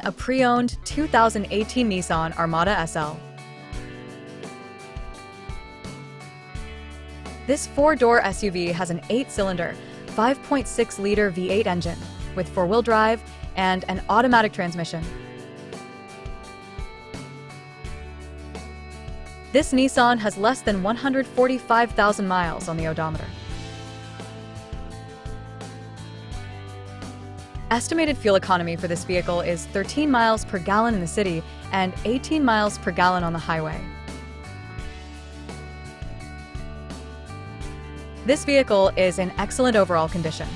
a pre-owned 2018 Nissan Armada SL. This four-door SUV has an 8-cylinder, 5.6-liter V8 engine with four-wheel drive and an automatic transmission. This Nissan has less than 145,000 miles on the odometer. Estimated fuel economy for this vehicle is 13 miles per gallon in the city and 18 miles per gallon on the highway. This vehicle is in excellent overall condition.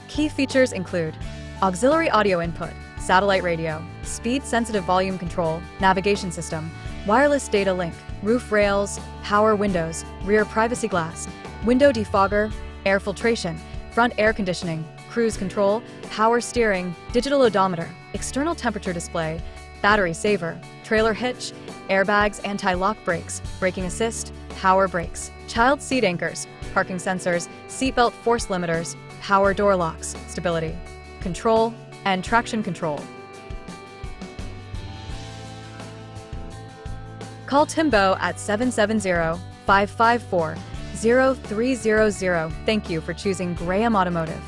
Key features include auxiliary audio input, satellite radio, speed-sensitive volume control, navigation system, wireless data link, roof rails, power windows, rear privacy glass, window defogger, air filtration, front air conditioning, cruise control, power steering, digital odometer, external temperature display, battery saver, trailer hitch, airbags, anti-lock brakes, braking assist, power brakes, child seat anchors, parking sensors, seatbelt force limiters, power door locks, stability control, and traction control. Call Timbo at 770-554-0300. Thank you for choosing Graham Automotive.